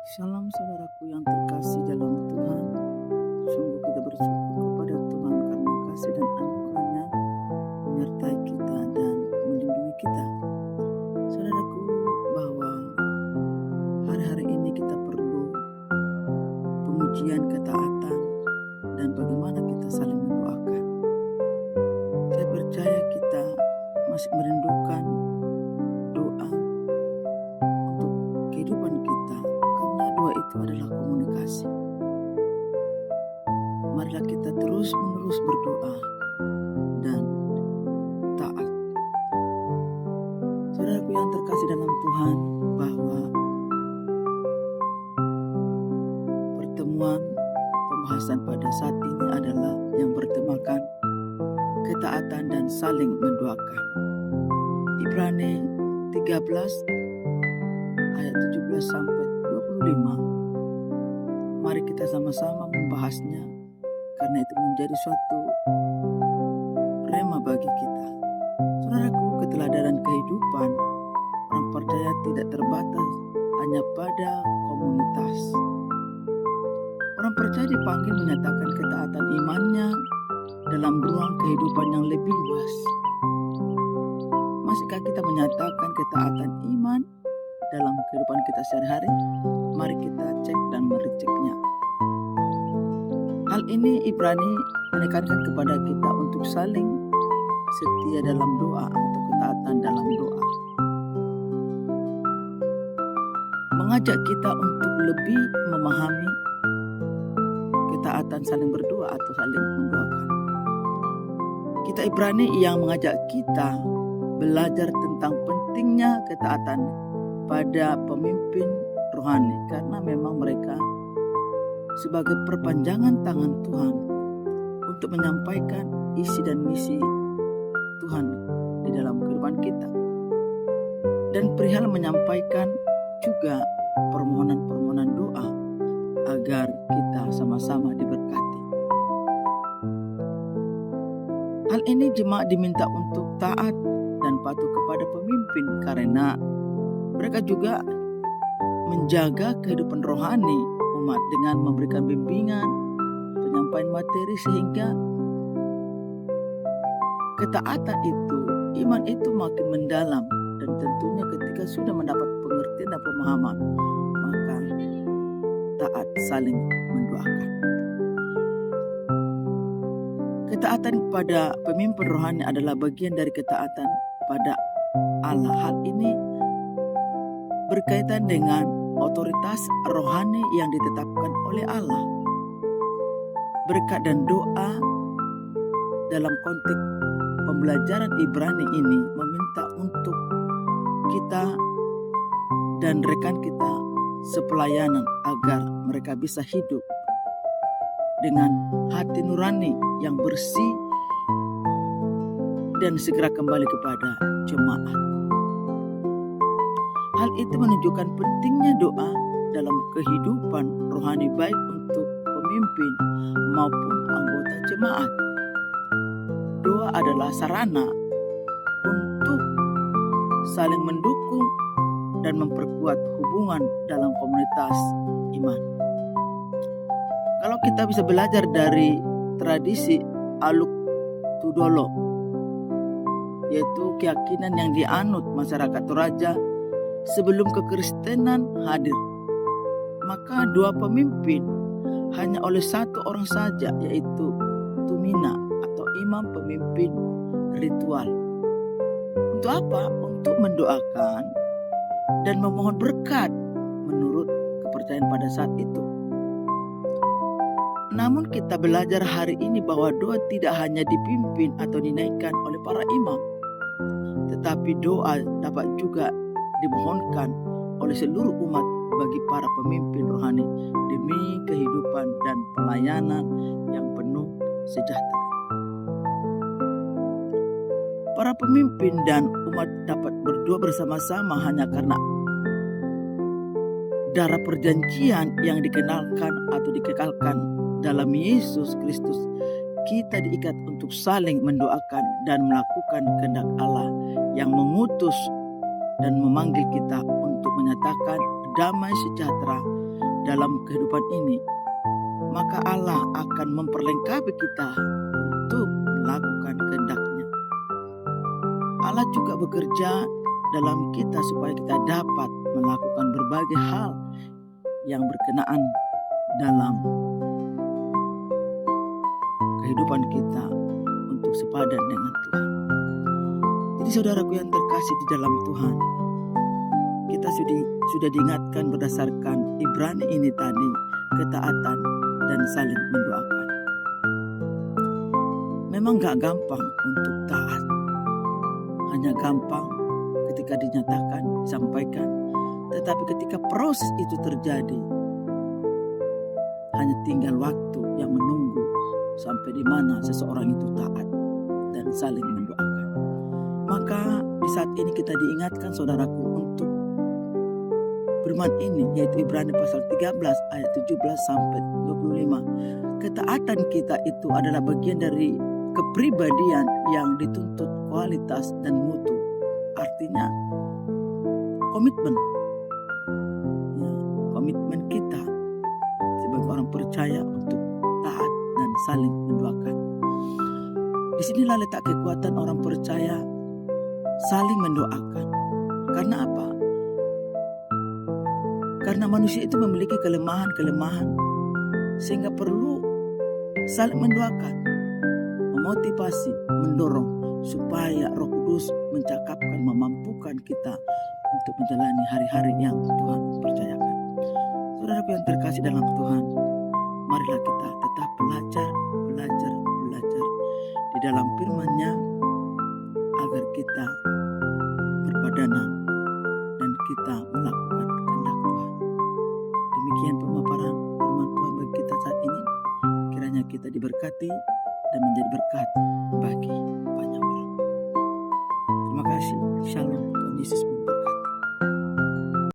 Shalom saudaraku yang terkasih dalam Tuhan. Sungguh kita bersyukur kepada Tuhan karena kasih dan anugerahnya menyertai kita dan melindungi kita. Saudaraku, bahwa hari-hari ini kita perlu pengujian ketaatan dan bagaimana kita saling mendoakan. Saya percaya kita masih merindukan doa untuk kehidupan kita, karena doa itu adalah komunikasi. Marilah kita terus-menerus berdoa dan taat. Saudaraku yang terkasih dalam Tuhan, bahwa pertemuan pembahasan pada saat ini adalah yang bertemakan ketaatan dan saling mendoakan. Ibrani 13 ayat 17 sampai 25. Mari kita sama-sama membahasnya, karena itu menjadi suatu rema bagi kita. Saudaraku, keteladanan kehidupan orang percaya tidak terbatas hanya pada komunitas. Orang percaya dipanggil menyatakan ketaatan imannya dalam ruang kehidupan yang lebih luas. Masihkah kita menyatakan ketaatan iman dalam kehidupan kita sehari-hari? Mari kita cek dan mericeknya. Hal ini Ibrani menekankan kepada kita untuk saling setia dalam doa atau ketaatan dalam doa. Mengajak kita untuk lebih memahami ketaatan saling berdoa atau saling mendoakan. Kita Ibrani yang mengajak kita belajar tentang pentingnya ketaatan pada pemimpin rohani, karena memang mereka sebagai perpanjangan tangan Tuhan untuk menyampaikan isi dan misi Tuhan di dalam kehidupan kita, dan perihal menyampaikan juga permohonan-permohonan doa agar kita sama-sama diberkati. Hal ini jemaat diminta untuk taat dan patuh kepada pemimpin, karena mereka juga menjaga kehidupan rohani umat dengan memberikan bimbingan, penyampaian materi, sehingga ketaatan itu, iman itu makin mendalam. Dan tentunya ketika sudah mendapat pengertian dan pemahaman, maka taat saling mendoakan. Ketaatan pada pemimpin rohani adalah bagian dari ketaatan pada Allah. Hal ini berkaitan dengan otoritas rohani yang ditetapkan oleh Allah. Berkat dan doa dalam konteks pembelajaran Ibrani ini meminta untuk kita dan rekan kita sepelayanan agar mereka bisa hidup dengan hati nurani yang bersih dan segera kembali kepada jemaat. Hal itu menunjukkan pentingnya doa dalam kehidupan rohani, baik untuk pemimpin maupun anggota jemaat. Doa adalah sarana untuk saling mendukung dan memperkuat hubungan dalam komunitas iman. Kalau kita bisa belajar dari tradisi Aluk Tudolo, yaitu keyakinan yang dianut masyarakat Toraja sebelum kekristenan hadir, maka doa pemimpin hanya oleh satu orang saja, yaitu tumina atau imam pemimpin ritual. Untuk apa? Untuk mendoakan dan memohon berkat menurut kepercayaan pada saat itu. Namun kita belajar hari ini bahwa doa tidak hanya dipimpin atau dinaikkan oleh para imam, tetapi doa dapat juga dimohonkan oleh seluruh umat bagi para pemimpin rohani demi kehidupan dan pelayanan yang penuh sejahtera. Para pemimpin dan umat dapat berdoa bersama-sama hanya karena darah perjanjian yang dikenalkan atau dikekalkan dalam Yesus Kristus. Kita diikat untuk saling mendoakan dan melakukan kehendak Allah yang mengutus dan memanggil kita untuk menyatakan damai sejahtera dalam kehidupan ini, maka Allah akan memperlengkapi kita untuk melakukan kehendak-Nya. Allah juga bekerja dalam kita supaya kita dapat melakukan berbagai hal yang berkenaan dalam kehidupan kita untuk sepadan dengan Tuhan. Jadi saudaraku yang terkasih di dalam Tuhan, kita sudah diingatkan berdasarkan Ibrani ini tadi, ketaatan dan saling mendoakan. Memang gak gampang untuk taat, hanya gampang ketika dinyatakan, disampaikan, tetapi ketika proses itu terjadi, hanya tinggal waktu yang menunggu sampai di mana seseorang itu taat dan saling mendoakan. Maka di saat ini kita diingatkan saudaraku untuk firman ini, yaitu Ibrani pasal 13 ayat 17 sampai 25. Ketaatan kita itu adalah bagian dari kepribadian yang dituntut kualitas dan mutu. Artinya komitmen. Ya, komitmen kita sebagai orang percaya untuk taat dan saling mendoakan. Disinilah letak kekuatan orang percaya saling mendoakan. Karena apa? Karena manusia itu memiliki kelemahan-kelemahan, sehingga perlu saling mendoakan, memotivasi, mendorong supaya Roh Kudus mencakapkan, memampukan kita untuk menjalani hari-hari yang Tuhan percayakan. Saudaraku yang terkasih dalam Tuhan, marilah kita tetap belajar di dalam firman-Nya agar kita berpadanan dan kita melakukan kehendak Tuhan. Demikian pemaparan firman Tuhan bagi kita saat ini. Kiranya kita diberkati dan menjadi berkat bagi banyak orang. Terima kasih. Shalom. Tuhan Yesus